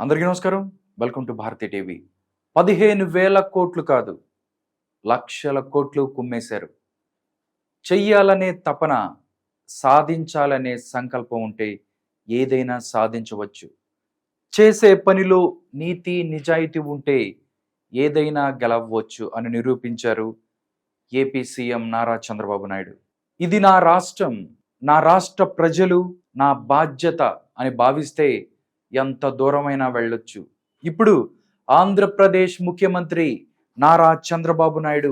అందరికీ నమస్కారం. Welcome to Bharati TV. 15,000 కోట్లు కాదు, లక్షల కోట్లు కుమ్మేశారు. చెయ్యాలనే తపన, సాధించాలనే సంకల్పం ఉంటే ఏదైనా సాధించవచ్చు. చేసే పనిలో నీతి నిజాయితీ ఉంటే ఏదైనా గెలవచ్చు అని నిరూపించారు ఏపీ సీఎం నారా చంద్రబాబు నాయుడు. ఇది నా రాష్ట్రం, నా రాష్ట్ర ప్రజలు, నా బాధ్యత అని భావిస్తే ఎంత దూరమైనా వెళ్ళొచ్చు. ఇప్పుడు ఆంధ్రప్రదేశ్ ముఖ్యమంత్రి నారా చంద్రబాబు నాయుడు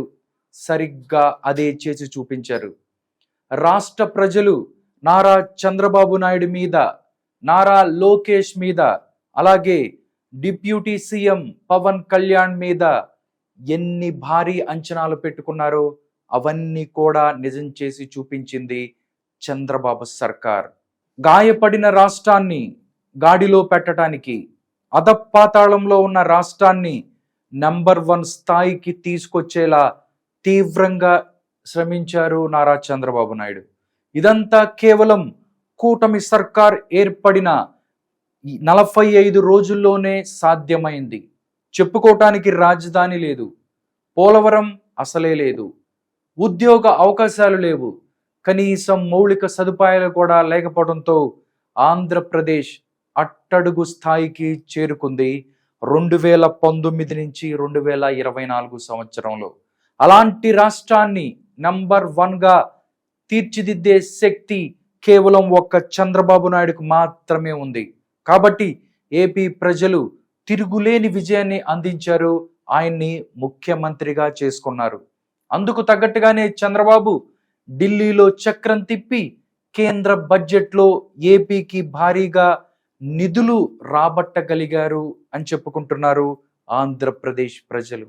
సరిగ్గా అదే చేసి చూపించారు. రాష్ట్ర ప్రజలు నారా చంద్రబాబు నాయుడు మీద, నారా లోకేష్ మీద, అలాగే డిప్యూటీ సీఎం పవన్ కళ్యాణ్ మీద ఎన్ని భారీ అంచనాలు పెట్టుకున్నారో అవన్నీ కూడా నిజం చేసి చూపించింది చంద్రబాబు సర్కార్. గాయపడిన రాష్ట్రాన్ని గాడిలో పెట్టడానికి, అధపాతాళంలో ఉన్న రాష్ట్రాన్ని నంబర్ 1 స్థాయికి తీసుకొచ్చేలా తీవ్రంగా శ్రమించారు నారా చంద్రబాబు నాయుడు. ఇదంతా కేవలం కూటమి సర్కార్ ఏర్పడిన 45 రోజుల్లోనే సాధ్యమైంది. చెప్పుకోవటానికి రాజధాని లేదు, పోలవరం అసలే లేదు, ఉద్యోగ అవకాశాలు లేవు, కనీసం మౌలిక సదుపాయాలు కూడా లేకపోవడంతో ఆంధ్రప్రదేశ్ అట్టడుగు స్థాయికి చేరుకుంది 2019 నుంచి 2024 సంవత్సరంలో. అలాంటి రాష్ట్రాన్ని నంబర్ 1గా తీర్చిదిద్దే శక్తి కేవలం ఒక్క చంద్రబాబు నాయుడుకు మాత్రమే ఉంది. కాబట్టి ఏపీ ప్రజలు తిరుగులేని విజయాన్ని అందించారు, ఆయన్ని ముఖ్యమంత్రిగా చేసుకున్నారు. అందుకు తగ్గట్టుగానే చంద్రబాబు ఢిల్లీలో చక్రం తిప్పి కేంద్ర బడ్జెట్లో ఏపీకి భారీగా నిధులు రాబట్టగలిగారు అని చెప్పుకుంటున్నారు ఆంధ్రప్రదేశ్ ప్రజలు.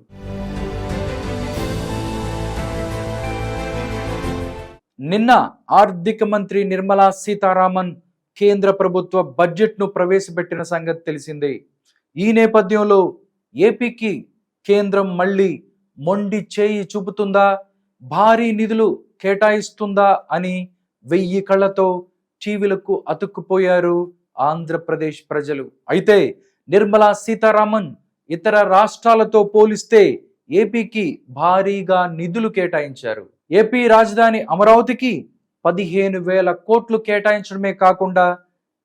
నిన్న ఆర్థిక మంత్రి నిర్మలా సీతారామన్ కేంద్ర ప్రభుత్వ బడ్జెట్ను ప్రవేశపెట్టిన సంగతి తెలిసిందే. ఈ నేపథ్యంలో ఏపీకి కేంద్రం మళ్ళీ మొండి చేయి చూపుతుందా, భారీ నిధులు కేటాయిస్తుందా అని 1000 కళ్ళతో టీవీలకు అతుక్కుపోయారు ఆంధ్రప్రదేశ్ ప్రజలు. అయితే నిర్మలా సీతారామన్ ఇతర రాష్ట్రాలతో పోలిస్తే ఏపీకి భారీగా నిధులు కేటాయించారు. ఏపీ రాజధాని అమరావతికి 15,000 కోట్లు కేటాయించడమే కాకుండా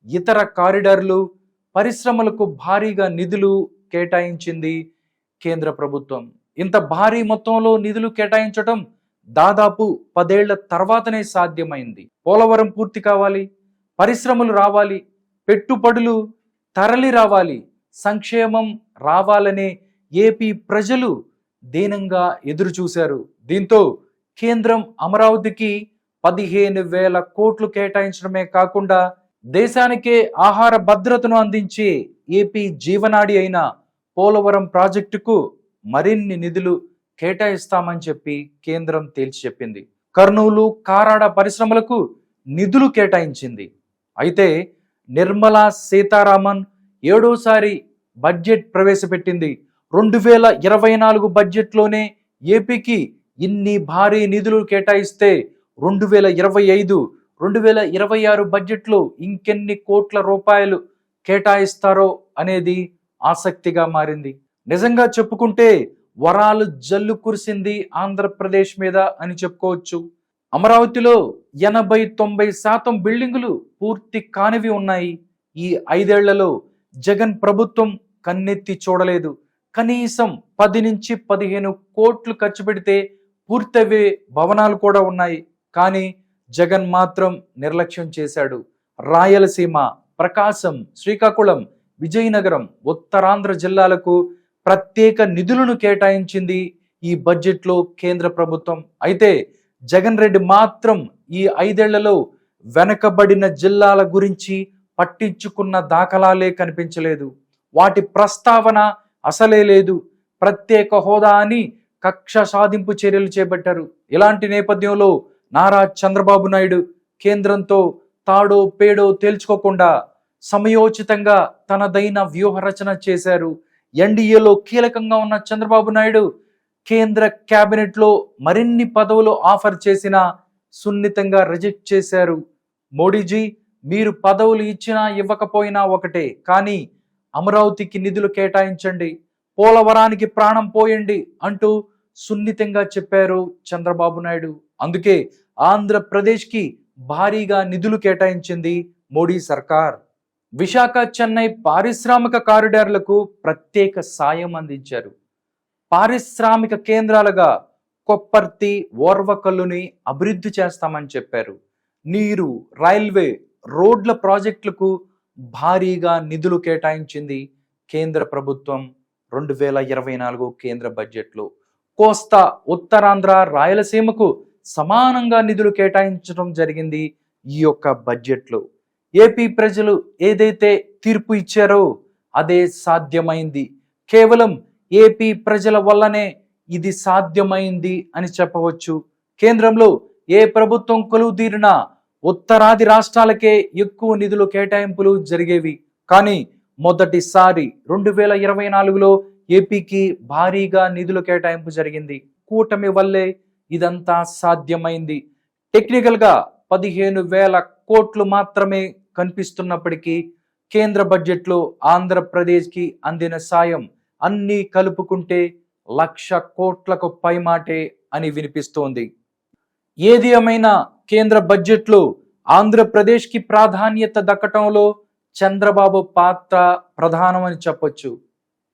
ఇతర కారిడార్లు, పరిశ్రమలకు భారీగా నిధులు కేటాయించింది కేంద్ర ప్రభుత్వం. ఇంత భారీ మొత్తంలో నిధులు కేటాయించడం దాదాపు 10 ఏళ్ల తర్వాతనే సాధ్యమైంది. పోలవరం పూర్తి కావాలి, పరిశ్రమలు రావాలి, పెట్టుబడులు తరలి రావాలి, సంక్షేమం రావాలనే ఏపీ ప్రజలు దీనంగా ఎదురు చూశారు. దీంతో కేంద్రం అమరావతికి 15,000 కోట్లు కేటాయించడమే కాకుండా దేశానికే ఆహార భద్రతను అందించే ఏపీ జీవనాడి అయిన పోలవరం ప్రాజెక్టుకు మరిన్ని నిధులు కేటాయిస్తామని చెప్పి కేంద్రం తేల్చి చెప్పింది. కర్నూలు, కారాడ పరిశ్రమలకు నిధులు కేటాయించింది. అయితే నిర్మలా సీతారామన్ 7వసారి బడ్జెట్ ప్రవేశపెట్టింది. 2024 బడ్జెట్లోనే ఏపీకి ఇన్ని భారీ నిధులు కేటాయిస్తే 2025, 2026 బడ్జెట్లో ఇంకెన్ని కోట్ల రూపాయలు కేటాయిస్తారో అనేది ఆసక్తిగా మారింది. నిజంగా చెప్పుకుంటే వరాలు జల్లు కురిసింది ఆంధ్రప్రదేశ్ మీద అని చెప్పుకోవచ్చు. అమరావతిలో 80-90% బిల్డింగులు పూర్తి కానివి ఉన్నాయి. ఈ 5 ఏళ్లలో జగన్ ప్రభుత్వం కన్నెత్తి చూడలేదు. కనీసం 10 నుంచి 15 కోట్లు ఖర్చు పెడితే పూర్తవే భవనాలు కూడా ఉన్నాయి. కానీ జగన్ మాత్రం నిర్లక్ష్యం చేశాడు. రాయలసీమ, ప్రకాశం, శ్రీకాకుళం, విజయనగరం, ఉత్తరాంధ్ర జిల్లాలకు ప్రత్యేక నిధులను కేటాయించింది ఈ బడ్జెట్లో కేంద్ర ప్రభుత్వం. అయితే జగన్ రెడ్డి మాత్రం ఈ 5 ఏళ్లలో వెనకబడిన జిల్లాల గురించి పట్టించుకున్న దాఖలాలే కనిపించలేదు. వాటి ప్రస్తావన అసలే లేదు. ప్రత్యేక హోదా అని కక్ష సాధింపు చర్యలు చేపట్టారు. ఇలాంటి నేపథ్యంలో నారా చంద్రబాబు నాయుడు కేంద్రంతో తాడో పేడో తేల్చుకోకుండా సమయోచితంగా తనదైన వ్యూహ రచన చేశారు. ఎన్డీఏలో కీలకంగా ఉన్న చంద్రబాబు నాయుడు కేంద్ర క్యాబినెట్లో మరిన్ని పదవులు ఆఫర్ చేసినా సున్నితంగా రిజెక్ట్ చేశారు. మోడీజీ, మీరు పదవులు ఇచ్చినా ఇవ్వకపోయినా ఒకటే, కానీ అమరావతికి నిధులు కేటాయించండి, పోలవరానికి ప్రాణం పోయండి అంటూ సున్నితంగా చెప్పారు చంద్రబాబు నాయుడు. అందుకే ఆంధ్రప్రదేశ్కి భారీగా నిధులు కేటాయించింది మోడీ సర్కార్. విశాఖ చెన్నై పారిశ్రామిక కారిడార్లకు ప్రత్యేక సాయం అందించారు. పారిశ్రామిక కేంద్రాలుగా కొప్పర్తి, ఓర్వకల్లుని అభివృద్ధి చేస్తామని చెప్పారు. నీరు, రైల్వే, రోడ్ల ప్రాజెక్టులకు భారీగా నిధులు కేటాయించింది కేంద్ర ప్రభుత్వం 2024 కేంద్ర బడ్జెట్లో. కోస్తా, ఉత్తరాంధ్ర, రాయలసీమకు సమానంగా నిధులు కేటాయించడం జరిగింది ఈ యొక్క బడ్జెట్లో. ఏపీ ప్రజలు ఏదైతే తీర్పు ఇచ్చారో అదే సాధ్యమైంది. కేవలం ఏపీ ప్రజల వల్లనే ఇది సాధ్యమైంది అని చెప్పవచ్చు. కేంద్రంలో ఏ ప్రభుత్వం కొలువుదీరినా ఉత్తరాది రాష్ట్రాలకే ఎక్కువ నిధులు కేటాయింపులు జరిగేవి. కానీ మొదటిసారి 2024లో ఏపీకి భారీగా నిధుల కేటాయింపు జరిగింది. కూటమి వల్లే ఇదంతా సాధ్యమైంది. టెక్నికల్గా 15,000 కోట్లు మాత్రమే కనిపిస్తున్నప్పటికీ కేంద్ర బడ్జెట్లో ఆంధ్రప్రదేశ్కి అందిన సాయం అన్నీ కలుపుకుంటే 1,00,000 కోట్లకు పైమాటే అని వినిపిస్తోంది. ఏది ఏమైనా కేంద్ర బడ్జెట్లో ఆంధ్రప్రదేశ్కి ప్రాధాన్యత దక్కటంలో చంద్రబాబు పాత్ర ప్రధానమని చెప్పొచ్చు.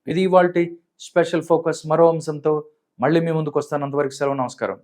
ఇది ఇవాల్టి స్పెషల్ ఫోకస్. మరో అంశంతో మళ్ళీ మీ ముందుకు వస్తాను. అంతవరకు సెలవు, నమస్కారం.